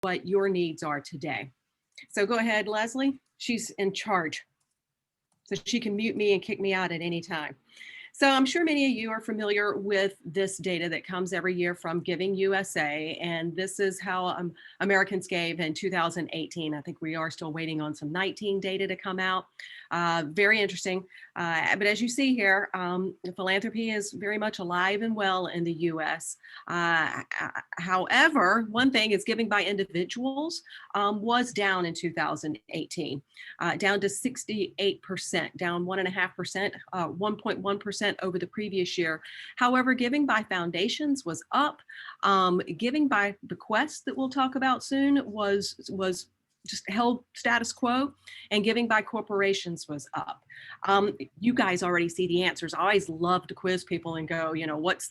what your needs are today. So go ahead, Leslie. She's in charge. So she can mute me and kick me out at any time. So I'm sure many of you are familiar with this data that comes every year from Giving USA, and this is how Americans gave in 2018. I think we are still waiting on some 19 data to come out. Very interesting. But as you see here, philanthropy is very much alive and well in the US. However, one thing is giving by individuals was down in 2018, down to 68%, down 1.5%, 1.1% over the previous year. However, giving by foundations was up. Giving by bequests that we'll talk about soon was just held status quo, and giving by corporations was up. You guys already see the answers. I always love to quiz people and go, you know, which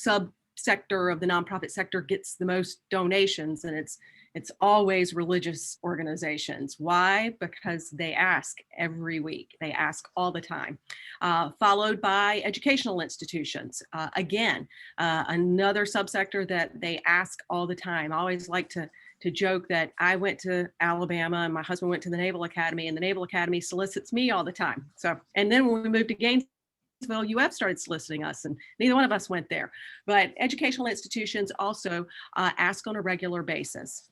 subsector of the nonprofit sector gets the most donations, and it's always religious organizations. Why? Because they ask every week. They ask all the time. Followed by educational institutions. Again, another subsector that they ask all the time. I always like to joke that I went to Alabama and my husband went to the Naval Academy, and the Naval Academy solicits me all the time. So, and then when we moved to Gainesville, UF started soliciting us, and neither one of us went there. But educational institutions also ask on a regular basis.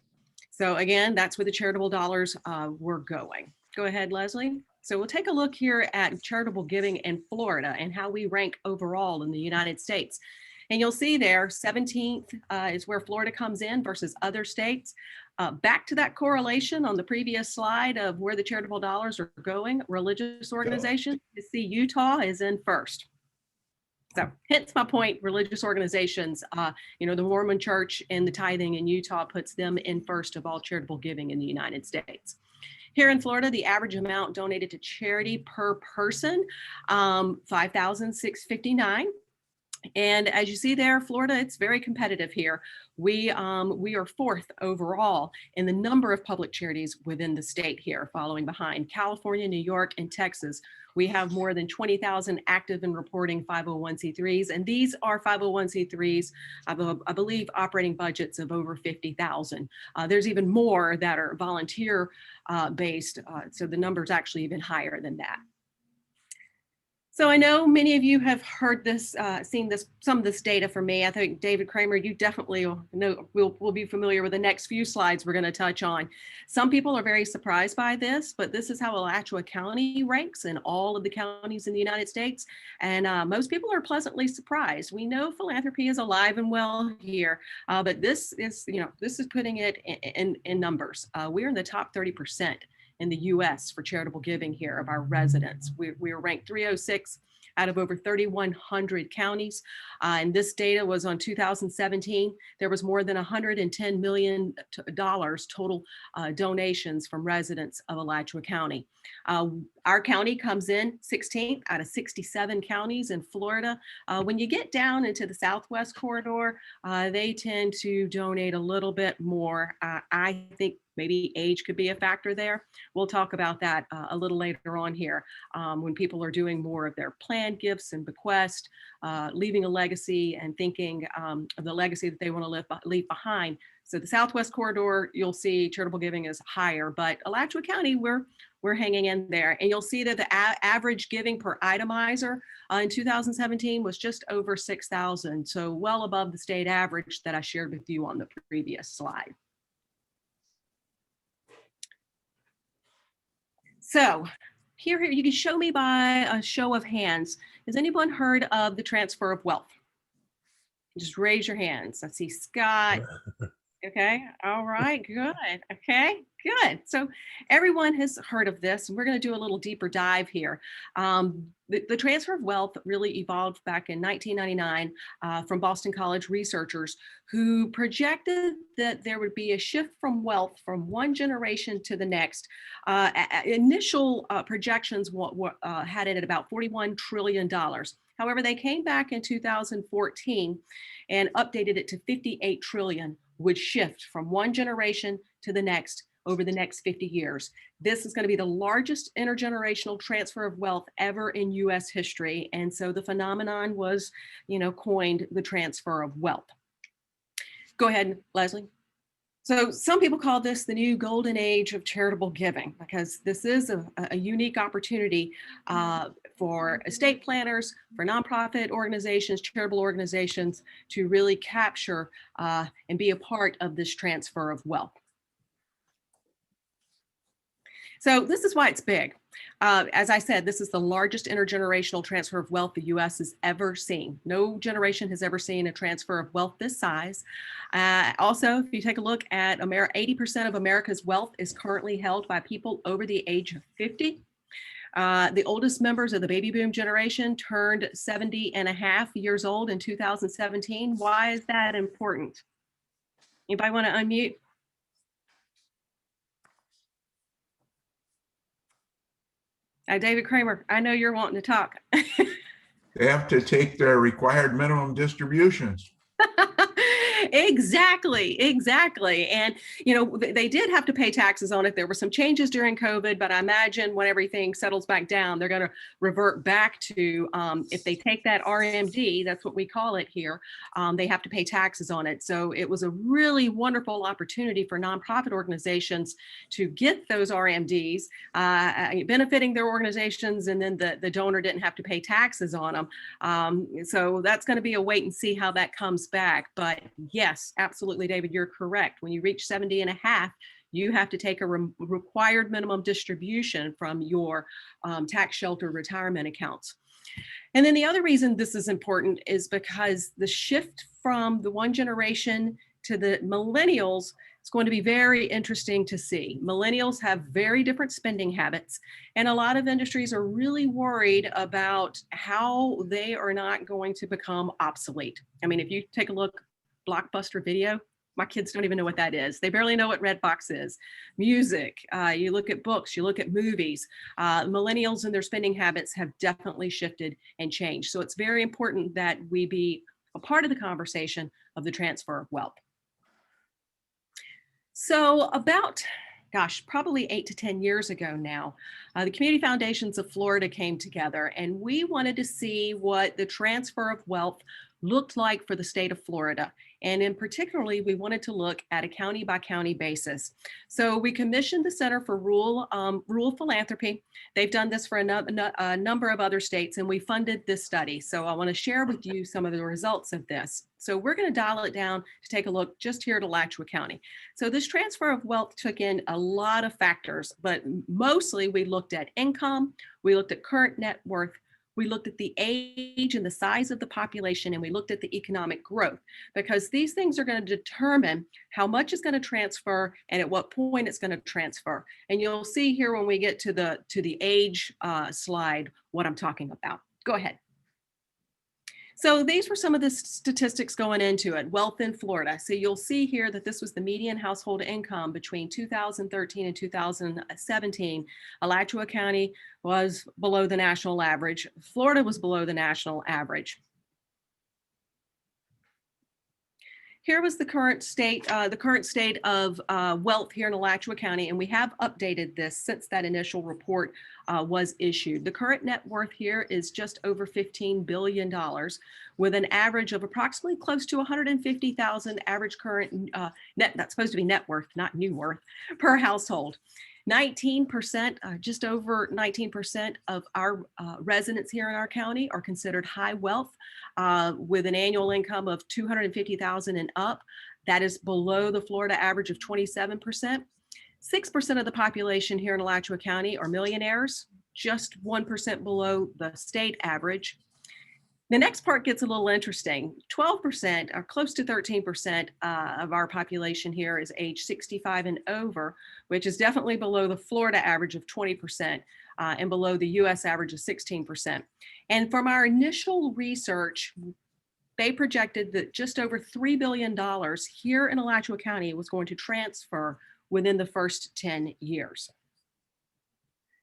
So again, that's where the charitable dollars were going. Go ahead, Leslie. So we'll take a look here at charitable giving in Florida and how we rank overall in the United States. And you'll see there, 17th is where Florida comes in versus other states. Back to that correlation on the previous slide of where the charitable dollars are going, religious organizations, you see Utah is in first. So hence my point, religious organizations, you know, the Mormon Church and the tithing in Utah puts them in first of all charitable giving in the United States. Here in Florida, the average amount donated to charity per person, $5,659. And as you see there, Florida, it's very competitive here. We are fourth overall in the number of public charities within the state here, following behind California, New York, and Texas. We have more than 20,000 active and reporting 501c3s, and these are 501c3s, I believe, operating budgets of over 50,000. There's even more that are volunteer based, so the number's actually even higher than that. So I know many of you have heard this, seen this, some of this data from me. I think David Kramer, you definitely will be familiar with the next few slides we're going to touch on. Some people are very surprised by this, but this is how Alachua County ranks in all of the counties in the United States. And most people are pleasantly surprised. We know philanthropy is alive and well here, but this is, you know, this is putting it in numbers. We're in the top 30% in the US for charitable giving here of our residents. We are ranked 306 out of over 3,100 counties. And this data was on 2017. There was more than $110 million total donations from residents of Alachua County. Our county comes in 16th out of 67 counties in Florida. When you get down into the Southwest corridor, they tend to donate a little bit more. I think maybe age could be a factor there. We'll talk about that a little later on here when people are doing more of their planned gifts and bequests, leaving a legacy and thinking of the legacy that they want to leave behind. So the Southwest corridor, you'll see charitable giving is higher, but Alachua County, we're hanging in there. And you'll see that the average giving per itemizer in 2017 was just over 6,000. So well above the state average that I shared with you on the previous slide. So here you can show me by a show of hands. Has anyone heard of the transfer of wealth? Just raise your hands. I see Scott. Okay. All right. Good. Okay. Good. So everyone has heard of this. We're going to do a little deeper dive here. The transfer of wealth really evolved back in 1999 from Boston College researchers who projected that there would be a shift from wealth from one generation to the next. Initial projections had it at about $41 trillion. However, they came back in 2014 and updated it to 58 trillion would shift from one generation to the next over the next 50 years. This is going to be the largest intergenerational transfer of wealth ever in US history. And so the phenomenon was, coined the transfer of wealth. Go ahead, Leslie. So some people call this the new golden age of charitable giving, because this is a unique opportunity for estate planners, for nonprofit organizations, charitable organizations to really capture and be a part of this transfer of wealth. So this is why it's big. As I said, this is the largest intergenerational transfer of wealth the U.S. has ever seen. No generation has ever seen a transfer of wealth this size. Also, if you take a look at 80% of America's wealth is currently held by people over the age of 50. The oldest members of the baby boom generation turned 70 and a half years old in 2017. Why is that important? Anybody want to unmute? David Kramer, I know you're wanting to talk. They have to take their required minimum distributions. Exactly. And, they did have to pay taxes on it. There were some changes during COVID, but I imagine when everything settles back down, they're going to revert back to, if they take that RMD, that's what we call it here, they have to pay taxes on it. So it was a really wonderful opportunity for nonprofit organizations to get those RMDs, benefiting their organizations, and then the donor didn't have to pay taxes on them. So that's going to be a wait and see how that comes back. But yes, absolutely, David, you're correct. When you reach 70 and a half, you have to take a required minimum distribution from your tax shelter retirement accounts. And then the other reason this is important is because the shift from the one generation to the millennials is going to be very interesting to see. Millennials have very different spending habits, and a lot of industries are really worried about how they are not going to become obsolete. I mean, if you take a look, Blockbuster Video, my kids don't even know what that is. They barely know what Redbox is. Music, you look at books, you look at movies. Millennials and their spending habits have definitely shifted and changed. So it's very important that we be a part of the conversation of the transfer of wealth. So about, probably 8 to 10 years ago now, the Community Foundations of Florida came together, and we wanted to see what the transfer of wealth looked like for the state of Florida. And in particularly, we wanted to look at a county by county basis. So we commissioned the Center for Rural Philanthropy. They've done this for a number of other states, and we funded this study. So I want to share with you some of the results of this. So we're going to dial it down to take a look just here at Alachua County. So this transfer of wealth took in a lot of factors, but mostly we looked at income, we looked at current net worth, we looked at the age and the size of the population, and we looked at the economic growth, because these things are going to determine how much is going to transfer and at what point it's going to transfer. And you'll see here when we get to the age slide what I'm talking about. Go ahead. So these were some of the statistics going into it. Wealth in Florida. So you'll see here that this was the median household income between 2013 and 2017. Alachua County was below the national average. Florida was below the national average. Here was the current state of wealth here in Alachua County, and we have updated this since that initial report was issued. The current net worth here is just over $15 billion, with an average of approximately close to $150,000 average current net, that's supposed to be net worth, not new worth, per household. 19%, just over 19% of our residents here in our county are considered high wealth with an annual income of $250,000 and up. That is below the Florida average of 27%. 6% of the population here in Alachua County are millionaires, just 1% below the state average. The next part gets a little interesting. 12%, or close to 13% of our population here is age 65 and over, which is definitely below the Florida average of 20% and below the US average of 16%. And from our initial research, they projected that just over $3 billion here in Alachua County was going to transfer within the first 10 years.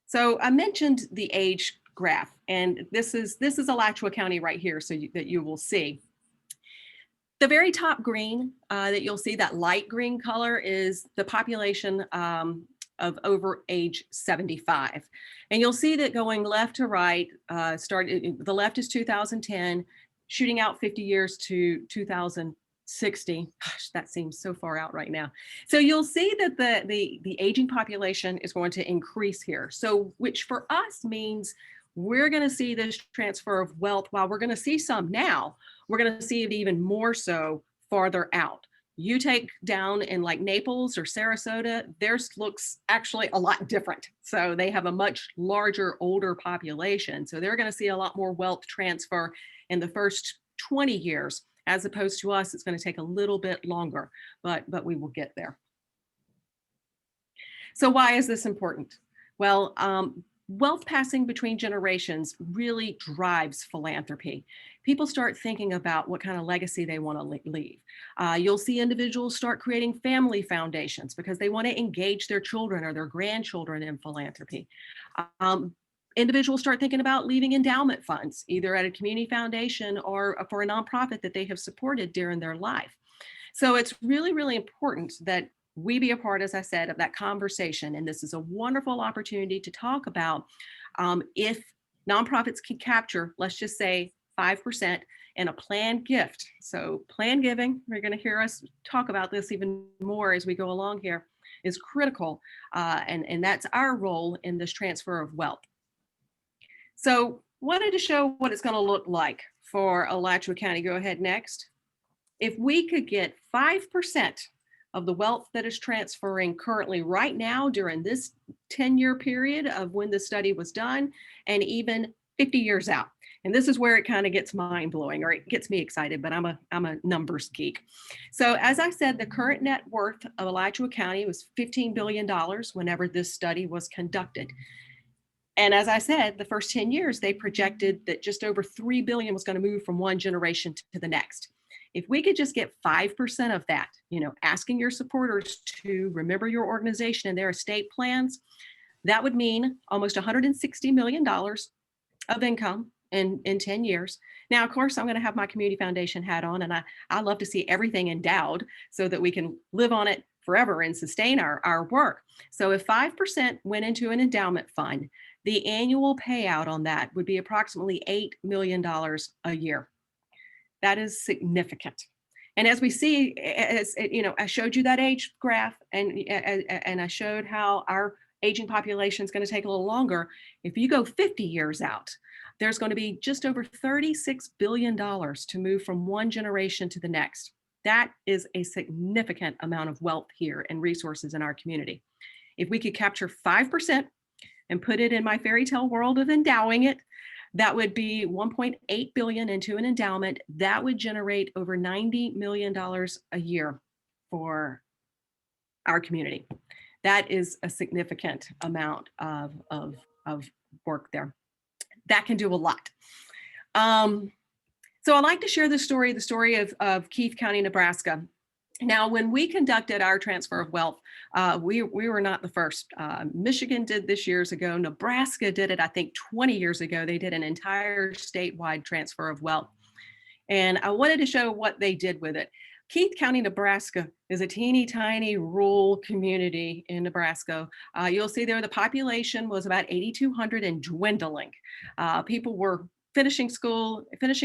So I mentioned the age graph, and this is Alachua County right here, so that you will see. The very top green that you'll see, that light green color, is the population of over age 75. And you'll see that going left to right, the left is 2010, shooting out 50 years to 2000, 60. Gosh, that seems so far out right now. So you'll see that the aging population is going to increase here. So which for us means we're going to see this transfer of wealth. While we're going to see some now, we're going to see it even more so farther out. You take down in like Naples or Sarasota, theirs looks actually a lot different. So they have a much larger, older population. So they're going to see a lot more wealth transfer in the first 20 years, as opposed to us. It's going to take a little bit longer, but we will get there. So why is this important? Well, wealth passing between generations really drives philanthropy. People start thinking about what kind of legacy they want to leave. You'll see individuals start creating family foundations because they want to engage their children or their grandchildren in philanthropy. Individuals start thinking about leaving endowment funds, either at a community foundation or for a nonprofit that they have supported during their life. So it's really, really important that we be a part, as I said, of that conversation. And this is a wonderful opportunity to talk about if nonprofits can capture, let's just say 5% in a planned gift. So planned giving, you're going to hear us talk about this even more as we go along here, is critical. And that's our role in this transfer of wealth. So wanted to show what it's going to look like for Alachua County. Go ahead next. If we could get 5% of the wealth that is transferring currently right now during this 10-year period of when the study was done, and even 50 years out. And this is where it kind of gets mind-blowing, or it gets me excited, but I'm a numbers geek. So as I said, the current net worth of Alachua County was $15 billion whenever this study was conducted. And as I said, the first 10 years, they projected that just over $3 billion was going to move from one generation to the next. If we could just get 5% of that, asking your supporters to remember your organization and their estate plans, that would mean almost $160 million of income in 10 years. Now, of course, I'm going to have my community foundation hat on, and I love to see everything endowed so that we can live on it forever and sustain our work. So if 5% went into an endowment fund, the annual payout on that would be approximately $8 million a year. That is significant. And as we see, I showed you that age graph, and I showed how our aging population is going to take a little longer. If you go 50 years out, there's going to be just over $36 billion to move from one generation to the next. That is a significant amount of wealth here and resources in our community. If we could capture 5% and put it in my fairy tale world of endowing it, that would be $1.8 billion into an endowment. That would generate over $90 million a year for our community. That is a significant amount of work there. That can do a lot. So I like to share the story of Keith County, Nebraska. Now, when we conducted our transfer of wealth, we were not the first. Michigan did this years ago. Nebraska did it, I think, 20 years ago. They did an entire statewide transfer of wealth. And I wanted to show what they did with it. Keith County, Nebraska is a teeny tiny rural community in Nebraska. You'll see there the population was about 8,200 and dwindling. People were finishing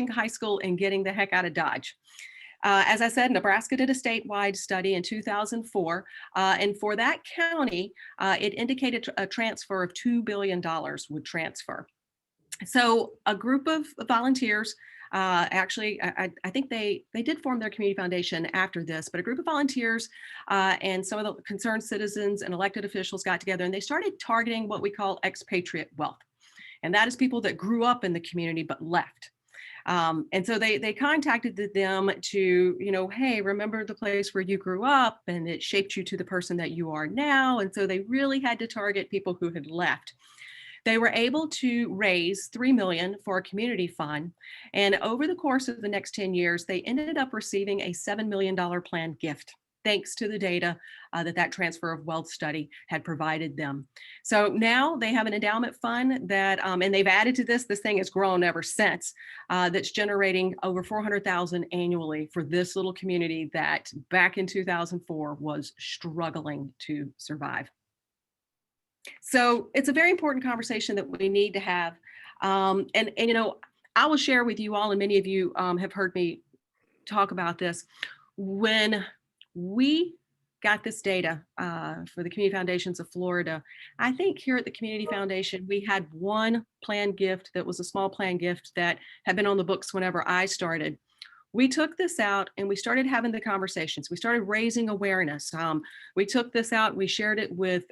high school and getting the heck out of Dodge. As I said, Nebraska did a statewide study in 2004, and for that county, it indicated a transfer of $2 billion would transfer. So a group of volunteers, actually, I think they did form their community foundation after this, but a group of volunteers and some of the concerned citizens and elected officials got together, and they started targeting what we call expatriate wealth. And that is people that grew up in the community but left. And so they contacted them to, hey, remember the place where you grew up and it shaped you to the person that you are now. And so they really had to target people who had left. They were able to raise $3 million for a community fund. And over the course of the next 10 years, they ended up receiving a $7 million planned gift, thanks to the data that transfer of wealth study had provided them. So now they have an endowment fund that, and they've added to this thing has grown ever since, that's generating over $400,000 annually for this little community that back in 2004 was struggling to survive. So it's a very important conversation that we need to have. I will share with you all, and many of you have heard me talk about this. when we got this data for the Community Foundations of Florida, I think here at the Community Foundation, we had one planned gift that was a small planned gift that had been on the books whenever I started. We took this out and we started having the conversations. We started raising awareness. We took this out, we shared it with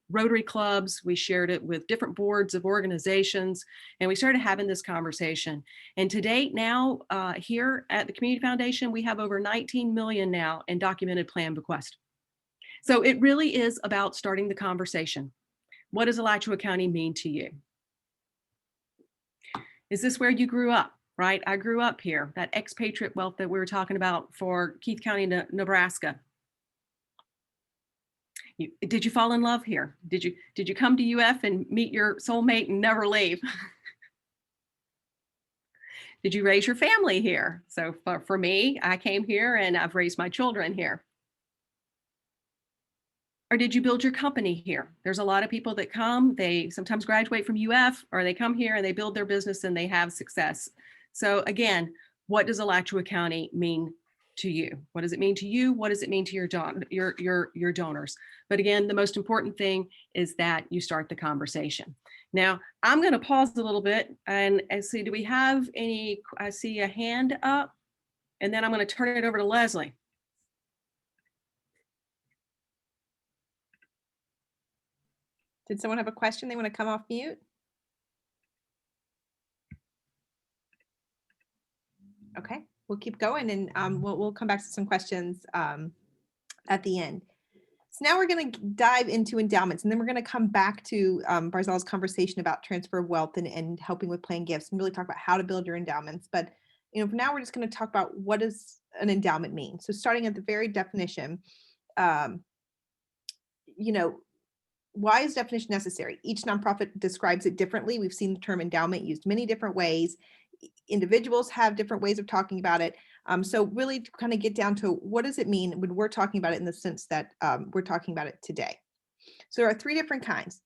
Rotary clubs, we shared it with different boards of organizations, and we started having this conversation. And to date now, here at the Community Foundation, we have over 19 million now in documented plan bequests. So it really is about starting the conversation. What does Alachua County mean to you? Is this where you grew up? Right? I grew up here, that expatriate wealth that we were talking about for Keith County, Nebraska. Did you fall in love here? Did you come to UF and meet your soulmate and never leave? Did you raise your family here? So for me, I came here and I've raised my children here. Or did you build your company here? There's a lot of people that come, they sometimes graduate from UF, or they come here and they build their business and they have success. So again, what does Alachua County mean to you? What does it mean to you? What does it mean to your donors? But again, the most important thing is that you start the conversation. Now, I'm going to pause a little bit and see, do we have any? I see a hand up, and then I'm going to turn it over to Leslie. Did someone have a question they want to come off mute? Okay, we'll keep going, and we'll come back to some questions at the end. So now we're going to dive into endowments, and then we're going to come back to Barzal's conversation about transfer of wealth and helping with planned gifts, and really talk about how to build your endowments. But for now, we're just going to talk about what does an endowment mean. So starting at the very definition, why is definition necessary? Each nonprofit describes it differently. We've seen the term endowment used many different ways. Individuals have different ways of talking about it. So really to kind of get down to what does it mean when we're talking about it in the sense that we're talking about it today. So there are three different kinds,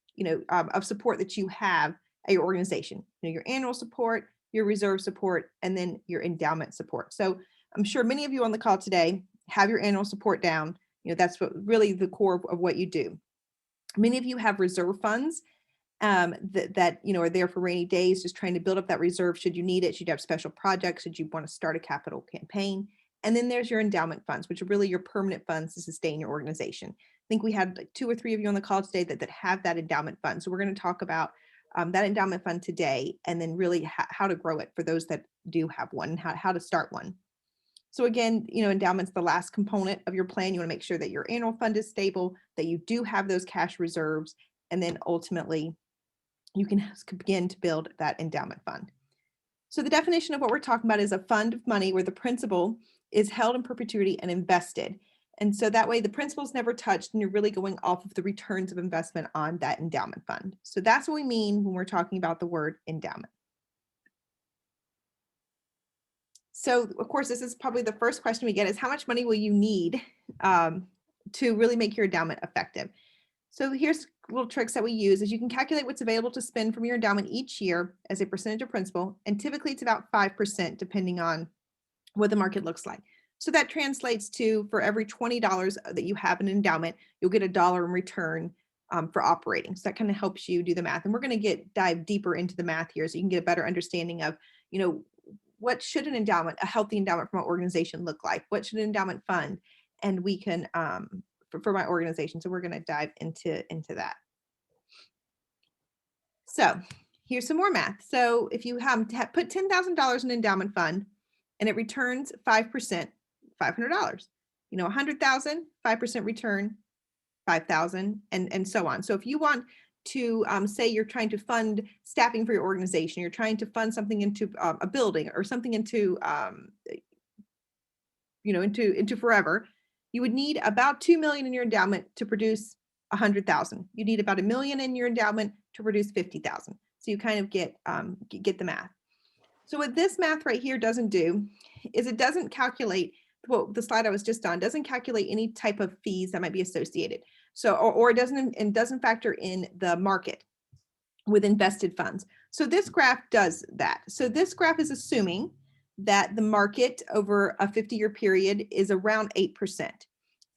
of support that you have at your organization. Your annual support, your reserve support, and then your endowment support. So I'm sure many of you on the call today have your annual support down. That's what really the core of what you do. Many of you have reserve funds that are there for rainy days, just trying to build up that reserve should you need it, should you have special projects, should you want to start a capital campaign. And then there's your endowment funds, which are really your permanent funds to sustain your organization. I think we had like 2 or 3 of you on the call today that have that endowment fund. So we're going to talk about that endowment fund today, and then really how to grow it for those that do have one, and how to start one. So again, endowment's the last component of your plan. You want to make sure that your annual fund is stable, that you do have those cash reserves, and then ultimately you can begin to build that endowment fund. So the definition of what we're talking about is a fund of money where the principal is held in perpetuity and invested. And so that way the principal is never touched, and you're really going off of the returns of investment on that endowment fund. So that's what we mean when we're talking about the word endowment. So of course, this is probably the first question we get is how much money will you need to really make your endowment effective? So here's little tricks that we use is you can calculate what's available to spend from your endowment each year as a percentage of principal. And typically it's about 5% depending on what the market looks like. So that translates to for every $20 that you have in endowment, you'll get $1 in return for operating. So that kind of helps you do the math. And we're going to dive deeper into the math here so you can get a better understanding of, what should an endowment, a healthy endowment from an organization look like? What should an endowment fund? And we can, for my organization. So we're going to dive into that. So here's some more math. So if you put $10,000 in an endowment fund and it returns 5%, $500, 100,000, 5% return, 5,000, and so on. So if you want to say you're trying to fund staffing for your organization, you're trying to fund something into a building or something into forever, you would need about 2 million in your endowment to produce 100,000. You need about $1 million in your endowment to produce 50,000. So you kind of get the math. So what this math right here doesn't do is it doesn't calculate, well, the slide I was just on doesn't calculate any type of fees that might be associated. So, or it doesn't factor in the market with invested funds. So this graph does that. So this graph is assuming that the market over a 50-year period is around 8%,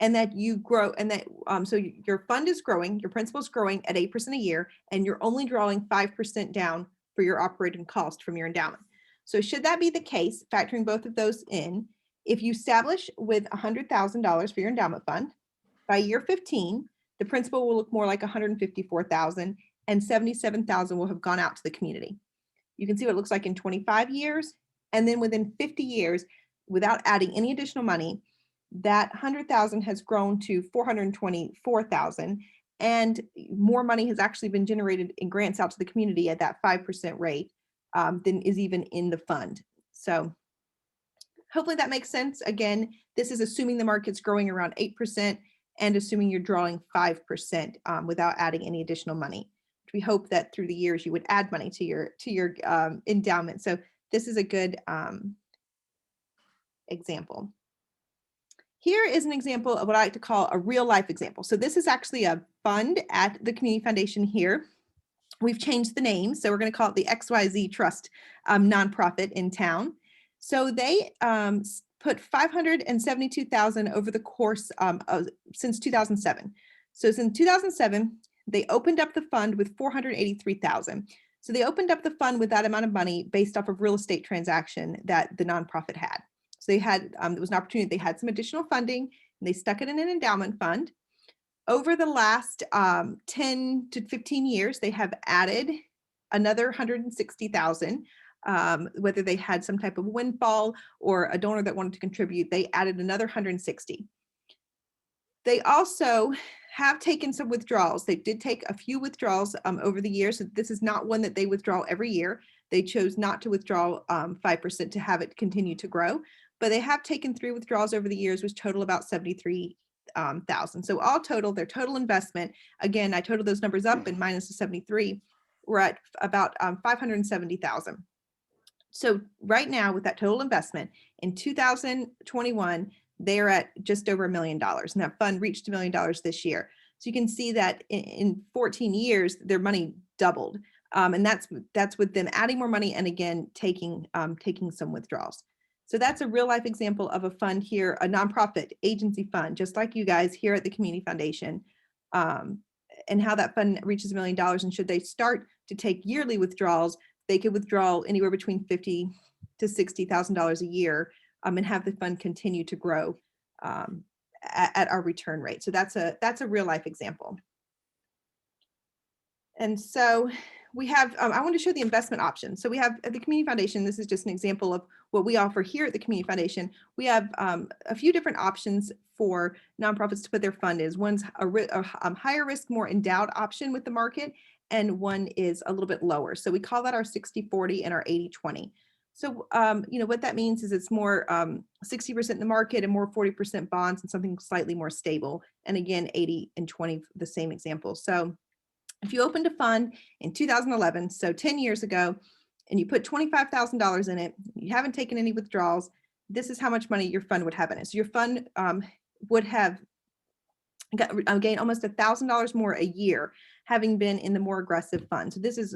and that you grow, and that so your fund is growing, your principal is growing at 8% a year, and you're only drawing 5% down for your operating cost from your endowment. So should that be the case, factoring both of those in, if you establish with $100,000 for your endowment fund, by year 15, the principal will look more like $154,000, and $77,000 will have gone out to the community. You can see what it looks like in 25 years. And then within 50 years, without adding any additional money, that 100,000 has grown to 424,000, and more money has actually been generated in grants out to the community at that 5% rate than is even in the fund. So hopefully that makes sense. Again, this is assuming the market's growing around 8% and assuming you're drawing 5% without adding any additional money. We hope that through the years you would add money to your endowment. So this is a good example. Here is an example of what I like to call a real life example. So this is actually a fund at the Community Foundation here. We've changed the name, so we're going to call it the XYZ Trust nonprofit in town. So they put $572,000 over the course since 2007. So since 2007, they opened up the fund with $483,000. So they opened up the fund with that amount of money based off of real estate transaction that the nonprofit had. So they had, it was an opportunity, they had some additional funding, and they stuck it in an endowment fund. Over the last 10 to 15 years, they have added another 160,000. Whether they had some type of windfall or a donor that wanted to contribute, they added another 160. They also have taken some withdrawals. They did take a few withdrawals over the years. So this is not one that they withdraw every year. They chose not to withdraw 5% to have it continue to grow, but they have taken 3 withdrawals over the years, which total about 73,000. So all total, their total investment, again, I totaled those numbers up and minus the 73, we're at about 570,000. So right now with that total investment in 2021, they're at just over $1 million, and that fund reached $1 million this year. So you can see that in 14 years, their money doubled. And that's with them adding more money and again, taking some withdrawals. So that's a real life example of a fund here, a nonprofit agency fund, just like you guys here at the Community Foundation, and how that fund reaches $1 million. And should they start to take yearly withdrawals, they could withdraw anywhere between $50,000 to $60,000 a year and have the fund continue to grow at our return rate. So that's a real life example. And so we have, I want to show the investment options. So we have at the Community Foundation, this is just an example of what we offer here at the Community Foundation. We have a few different options for nonprofits to put their fund in. One's a higher risk, more endowed option with the market, and one is a little bit lower. So we call that our 60-40 and our 80-20. So, what that means is it's more 60% in the market and more 40% bonds and something slightly more stable. And again, 80 and 20, the same example. So if you opened a fund in 2011, so 10 years ago, and you put $25,000 in it, you haven't taken any withdrawals, this is how much money your fund would have in it. So your fund would have gained almost $1,000 more a year, having been in the more aggressive fund. So this is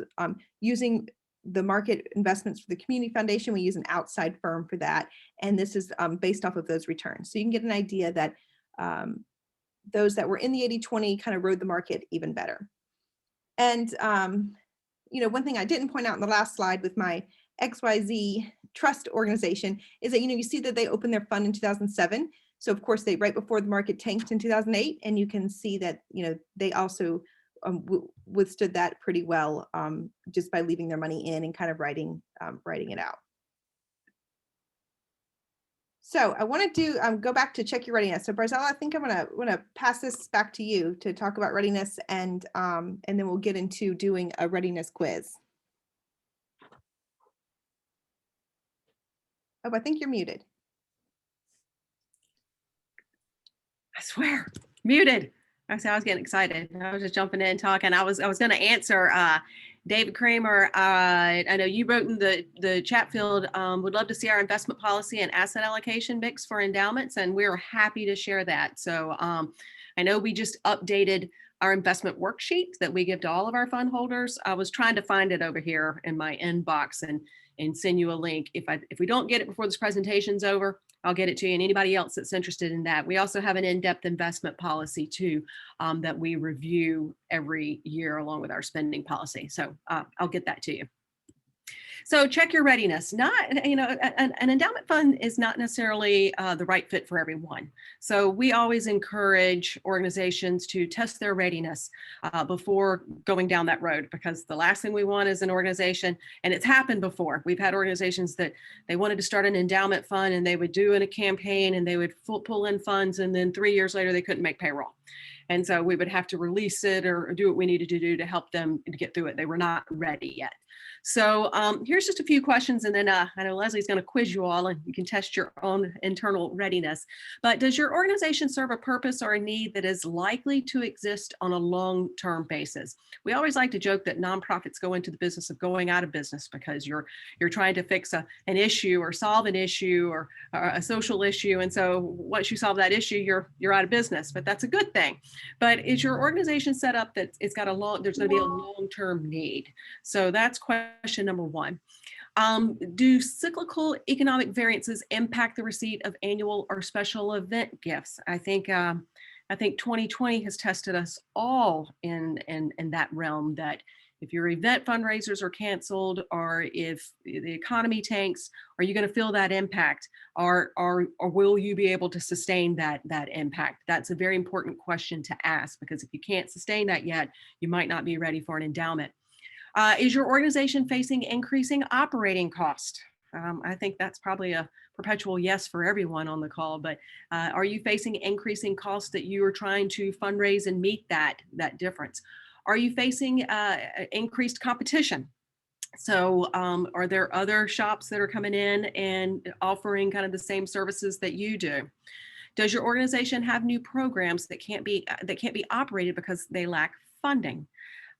using the market investments for the Community Foundation. We use an outside firm for that. And this is based off of those returns. So you can get an idea that those that were in the 80-20 kind of rode the market even better. And, one thing I didn't point out in the last slide with my XYZ Trust organization is that, you see that they opened their fund in 2007. So of course right before the market tanked in 2008, and you can see that, they also withstood that pretty well just by leaving their money in and kind of writing it out. So I want to go back to check your readiness. So Barzella, I think I'm gonna pass this back to you to talk about readiness, and then we'll get into doing a readiness quiz. Oh, I think you're muted. I swear, muted. I was getting excited. I was just jumping in talking. I was going to answer David Kramer. I know you wrote in the chat field, would love to see our investment policy and asset allocation mix for endowments, and we're happy to share that. So I know we just updated our investment worksheet that we give to all of our fund holders. I was trying to find it over here in my inbox and and send you a link. If we don't get it before this presentation's over, I'll get it to you and anybody else that's interested in that. We also have an in-depth investment policy too, that we review every year along with our spending policy. So I'll get that to you. So check your readiness. Not, an endowment fund is not necessarily the right fit for everyone. So we always encourage organizations to test their readiness before going down that road, because the last thing we want is an organization, and it's happened before. We've had organizations that they wanted to start an endowment fund and they would do in a campaign and they would pull in funds, and then 3 years later they couldn't make payroll. And so we would have to release it or do what we needed to do to help them to get through it. They were not ready yet. So here's just a few questions, and then I know Leslie's going to quiz you all and you can test your own internal readiness. But does your organization serve a purpose or a need that is likely to exist on a long-term basis? We always like to joke that nonprofits go into the business of going out of business because you're trying to fix an issue or solve an issue or a social issue. And so once you solve that issue, you're out of business, but that's a good thing. But is your organization set up that there's going to be a long-term need? So that's question number one. Do cyclical economic variances impact the receipt of annual or special event gifts? I think 2020 has tested us all in that realm, that if your event fundraisers are canceled or if the economy tanks, are you going to feel that impact, or will you be able to sustain that impact? That's a very important question to ask, because if you can't sustain that yet, you might not be ready for an endowment. Is your organization facing increasing operating cost? I think that's probably a perpetual yes for everyone on the call, but are you facing increasing costs that you are trying to fundraise and meet that difference? Are you facing increased competition? So are there other shops that are coming in and offering kind of the same services that you do? Does your organization have new programs that can't be operated because they lack funding?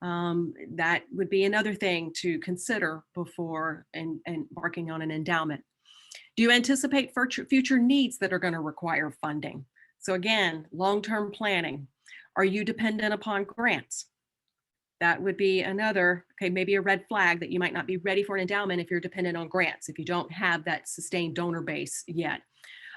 That would be another thing to consider before embarking on an endowment. Do you anticipate future needs that are going to require funding? So again, long-term planning. Are you dependent upon grants? That would be another, maybe a red flag that you might not be ready for an endowment if you're dependent on grants, if you don't have that sustained donor base yet.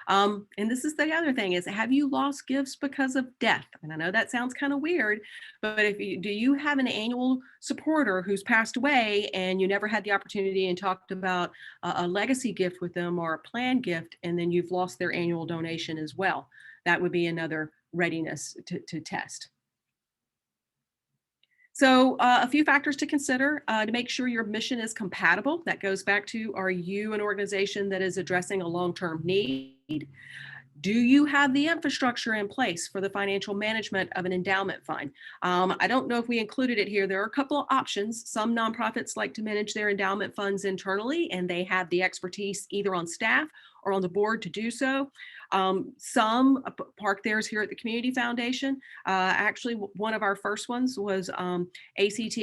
And this is the other thing is, have you lost gifts because of death? And I know that sounds kind of weird, but do you have an annual supporter who's passed away and you never had the opportunity and talked about a legacy gift with them or a planned gift, and then you've lost their annual donation as well? That would be another readiness to test. So a few factors to consider to make sure your mission is compatible. That goes back to, are you an organization that is addressing a long-term need? Do you have the infrastructure in place for the financial management of an endowment fund? I don't know if we included it here. There are a couple of options. Some nonprofits like to manage their endowment funds internally, and they have the expertise either on staff or on the board to do so. Some park theirs here at the Community Foundation. Actually, one of our first ones was ACT,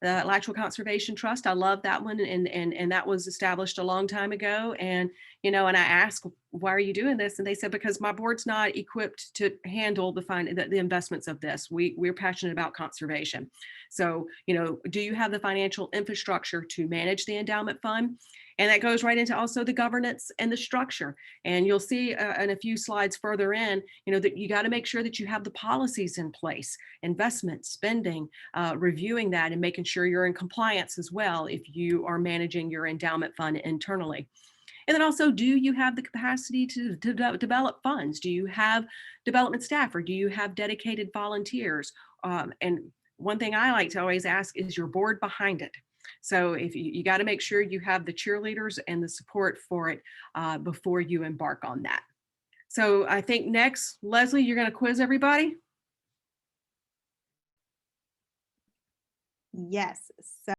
the Lateral Conservation Trust. I love that one, and that was established a long time ago. And and I asked, why are you doing this? And they said, because my board's not equipped to handle the investments of this. We're passionate about conservation. So, do you have the financial infrastructure to manage the endowment fund? And that goes right into also the governance and the structure. And you'll see in a few slides further in, that you got to make sure that you have the policies in place, investment, spending, reviewing that and making sure you're in compliance as well if you are managing your endowment fund internally. And then also, do you have the capacity to develop funds? Do you have development staff, or do you have dedicated volunteers? And one thing I like to always ask, is your board behind it? So if you got to make sure you have the cheerleaders and the support for it before you embark on that. So I think next, Leslie, you're going to quiz everybody. Yes. So